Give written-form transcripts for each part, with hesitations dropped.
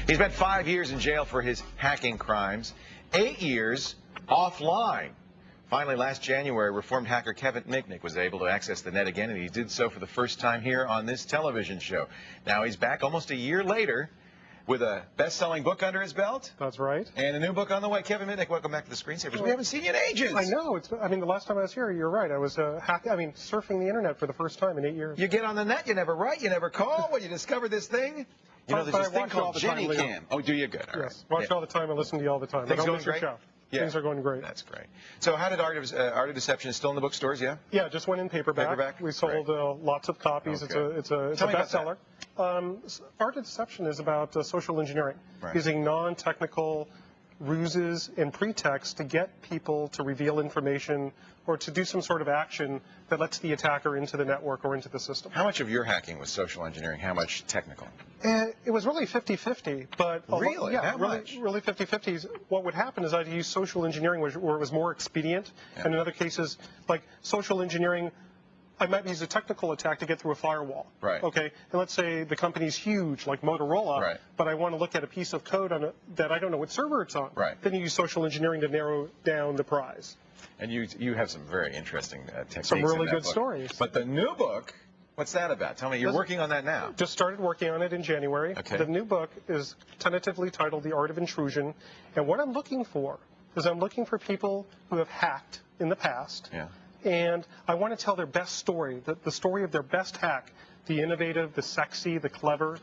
He spent 5 years in jail for his hacking crimes, 8 years offline. Finally, last January, reformed hacker Kevin Mitnick was able to access the net again, and he did so for the first time here on this television show. Now he's back almost a year later with a best-selling book under his belt. That's right. And a new book on the way. Kevin Mitnick, welcome back to the Screensavers. We haven't seen you in ages. I know. I mean, the last time I was here, you're right. I was surfing the internet for the first time in 8 years. You get on the net, you never write, you never call. When you discover this thing, you know, there's this thing called Jenny Cam. Oh, do you? Good. All right. Yes. Watch it all the time. I listen to you all the time. Things I don't going miss your great? show. Yeah. Things are going great. That's great. So how did Art of Deception, still in the bookstores, yeah? Yeah, just went in paperback. We sold lots of copies. Okay. It's a bestseller. Art of Deception is about social engineering, using non-technical ruses and pretexts to get people to reveal information or to do some sort of action that lets the attacker into the network or into the system. How much of your hacking was social engineering? How much technical? It was really 50-50, but really, yeah, much? Really 50-50. What would happen is I'd use social engineering where it was more expedient, and in other cases, like social engineering, I might use a technical attack to get through a firewall. Right. Okay. And let's say the company's huge, like Motorola, but I want to look at a piece of code on it that I don't know what server it's on. Right. Then you use social engineering to narrow down the prize. And you have some very interesting techniques. Some really in that good book. stories. But the new book, what's that about? Tell me, you're working on that now. Just started working on it in January. Okay. The new book is tentatively titled The Art of Intrusion. And what I'm looking for is I'm looking for people who have hacked in the past. Yeah. And I want to tell their best story, the story of their best hack, the innovative, the sexy, the clever.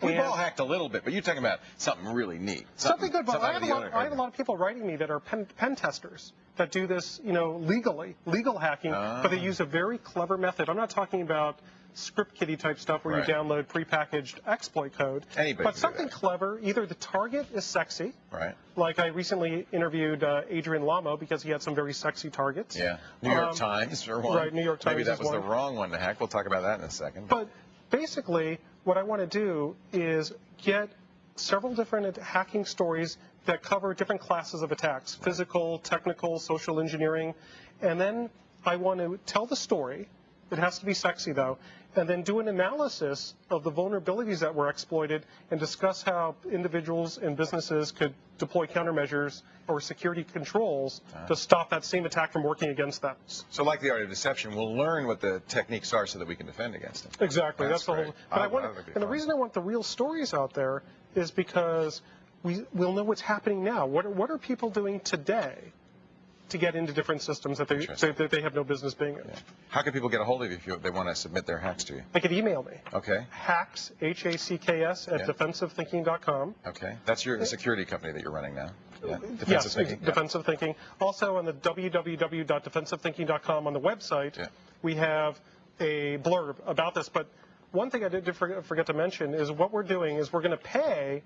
We've all hacked a little bit, but you're talking about something really neat. Something good, but I have a lot of people writing me that are pen testers that do this, legal hacking, but they use a very clever method. I'm not talking about script kiddie type stuff where you download prepackaged exploit code. But something clever. Either the target is sexy. Right. Like I recently interviewed Adrian Lamo because he had some very sexy targets. Yeah. New York Times for one. Right. New York Times. Maybe that was the wrong one to hack. We'll talk about that in a second. But basically, what I want to do is get several different hacking stories that cover different classes of attacks: physical, technical, social engineering, and then I want to tell the story. It has to be sexy, though, and then do an analysis of the vulnerabilities that were exploited and discuss how individuals and businesses could deploy countermeasures or security controls to stop that same attack from working against them. So like the Art of Deception, we'll learn what the techniques are so that we can defend against them. Exactly. That's the whole. But and the reason I want the real stories out there is because we'll know what's happening now. What are people doing today to get into different systems that they have no business being in? Yeah. How can people get a hold of you if they want to submit their hacks to you? They could email me. Okay. Hacks, H-A-C-K-S, at defensivethinking.com. Okay. That's your security company that you're running now. Yeah. Defensive Thinking. Defensive Thinking. Also on the www.defensivethinking.com on the website, we have a blurb about this. But one thing I did forget to mention is what we're doing is we're going to pay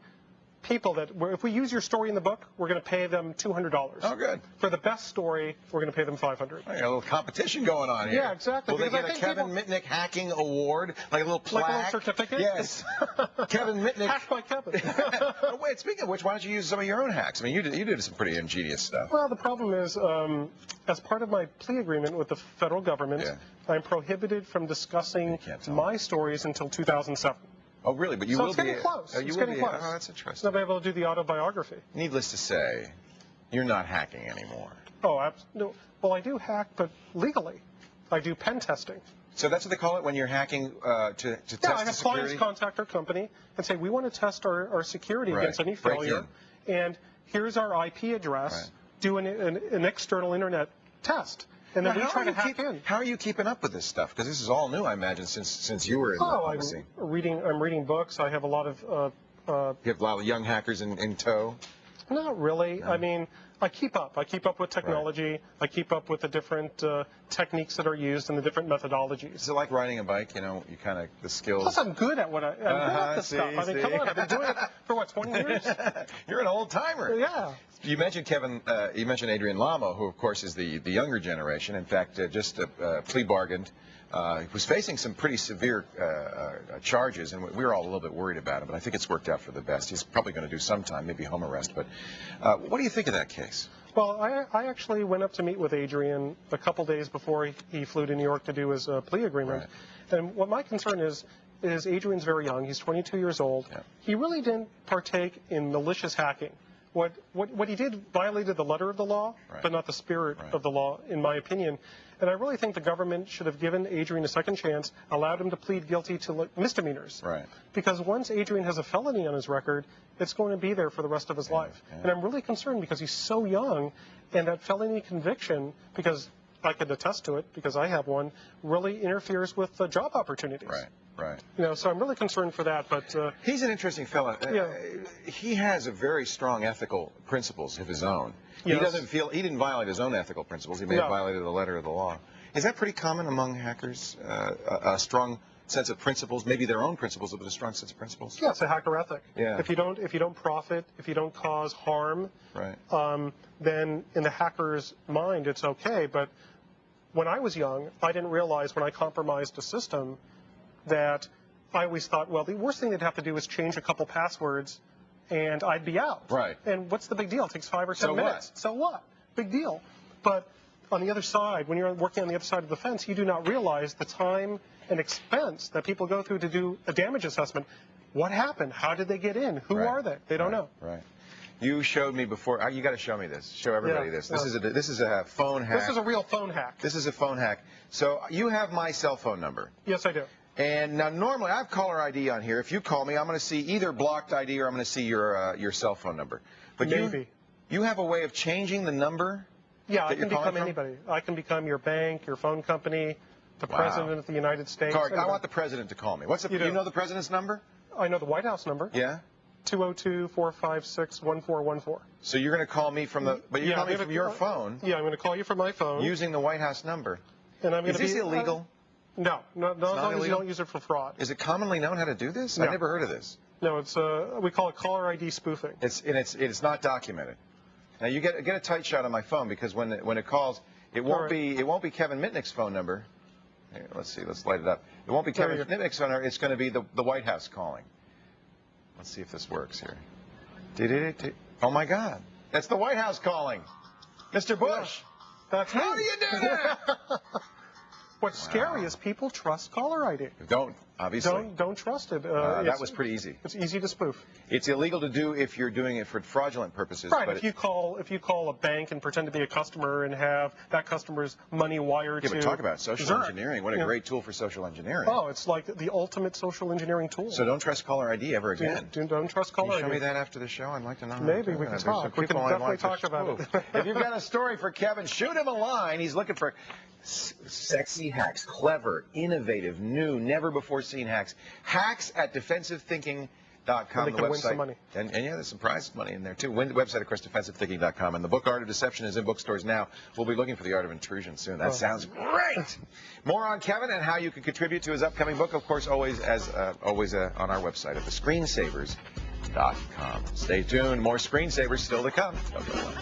people that, if we use your story in the book, we're going to pay them $200. Oh, good. For the best story, we're going to pay them $500. Oh, you got a little competition going on here. Yeah, exactly. Will they get a Kevin Mitnick hacking award, like a little plaque? Like a little certificate? Yes. Kevin Mitnick. Hacked by Kevin. Oh, wait, speaking of which, why don't you use some of your own hacks? I mean, you did some pretty ingenious stuff. Well, the problem is, as part of my plea agreement with the federal government, I'm prohibited from discussing my stories until 2007. Oh, really? But you so will it's be. Getting close. Oh, you it's will getting be. close. Oh, that's interesting. I'll be able to do the autobiography. Needless to say, you're not hacking anymore. Oh, no. Well, I do hack, but legally. I do pen testing. So that's what they call it when you're hacking to test the security? Yeah, I have clients contact our company and say, we want to test our security against any failure. And here's our IP address. Do an external internet test. And then we try to hack in. How are you keeping up with this stuff? Because this is all new, I imagine, since you were in the scene. I'm reading books. I have a lot of... you have a lot of young hackers in tow? Not really. No. I mean, I keep up. I keep up with technology. I keep up with the different techniques that are used and the different methodologies. Is it like riding a bike? You know, you kind of, the skills... Plus, I'm good at I'm good at this stuff. I mean, come on, I've been doing it for, what, 20 years? You're an old-timer. Yeah. You mentioned you mentioned Adrian Lamo, who, of course, is the younger generation. In fact, just plea bargained. He was facing some pretty severe charges, and we were all a little bit worried about him, but I think it's worked out for the best. He's probably going to do some time, maybe home arrest. But what do you think of that case? Well, I actually went up to meet with Adrian a couple days before he flew to New York to do his plea agreement. And what my concern is is Adrian's very young. He's 22 years old. Yeah. He really didn't partake in malicious hacking. What he did violated the letter of the law, Right. but not the spirit Right. of the law, in my opinion. And I really think the government should have given Adrian a second chance, allowed him to plead guilty to misdemeanors. Right. Because once Adrian has a felony on his record, it's going to be there for the rest of his life. yeah. And I'm really concerned because he's so young, and that felony conviction, because I can attest to it, because I have one, really interferes with job opportunities. Right. Right. You know, so I'm really concerned for that. But He's an interesting fellow. Yeah. He has a very strong ethical principles of his own. Yes. He didn't violate his own ethical principles. He may have violated the letter of the law. Is that pretty common among hackers? A strong sense of principles, maybe their own principles, but a strong sense of principles? yeah, it's a hacker ethic. Yeah. If you don't profit, if you don't cause harm, Right. then in the hacker's mind it's okay. But when I was young, I didn't realize when I compromised a system that I always thought, well, the worst thing they'd have to do is change a couple passwords and I'd be out. Right. And what's the big deal? It takes 5 or 10 So minutes. what? So what? Big deal. But on the other side, when you're working on the other side of the fence, you do not realize the time and expense that people go through to do a damage assessment. What happened? How did they get in? Who Right. are they? They don't know. Right. You showed me before. You got to show me this. Show everybody Yeah, this. yeah. This is a phone hack. This is a real phone hack. This is a phone hack. So you have my cell phone number. Yes, I do. And now normally I have caller ID on here. If you call me, I'm going to see either blocked ID or I'm going to see your cell phone number. But Maybe. you have a way of changing the number? Yeah, I that you're can become calling from? anybody. I can become your bank, your phone company, the Wow. president of the United States. Clark, I want the president to call me. What's the, You do. you know the president's number? I know the White House number. Yeah. 202-456-1414. So you're going to call me from the, but you're Yeah, calling me I'm from gonna- your phone Yeah, I'm going to call you from my phone. using the White House number. And I'm going Is to this be illegal? No, as long as you illegal? don't use it for fraud. Is it commonly known how to do this? No. I've never heard of this. No, it's we call it caller ID spoofing. It's not documented. Now you get a tight shot on my phone because when it calls, it won't be Kevin Mitnick's phone number. Here, let's see, let's light it up. It won't be There Kevin you go. Mitnick's phone number. It's going to be the White House calling. Let's see if this works here. Oh my God, that's the White House calling, Mr. Bush. That's How me. do you do that? What's scary is people trust caller ID. Don't obviously. Don't trust it. That was pretty easy. It's easy to spoof. It's illegal to do if you're doing it for fraudulent purposes. Right. But If you call a bank and pretend to be a customer and have that customer's money wired yeah, to but talk about social Zurich. engineering. What a Yeah. great tool for social engineering. Oh, it's like the ultimate social engineering tool. So don't trust caller ID ever again. Don't trust Can caller you show ID. me that after the show? I'd like to know. how Maybe to do we that. can There's some talk. We can people I definitely want to talk about spoof. it. If you've got a story for Kevin, shoot him a line. He's looking for sexy hacks, clever, innovative, new, never-before-seen hacks. Hacks at defensivethinking.com. And they the can website. win some money. And yeah, there's some prize money in there, too. Win the website, of course, defensivethinking.com. And the book Art of Deception is in bookstores now. We'll be looking for the Art of Intrusion soon. That sounds great. More on Kevin and how you can contribute to his upcoming book, of course, always on our website at thescreensavers.com. Stay tuned. More screensavers still to come. Don't go away.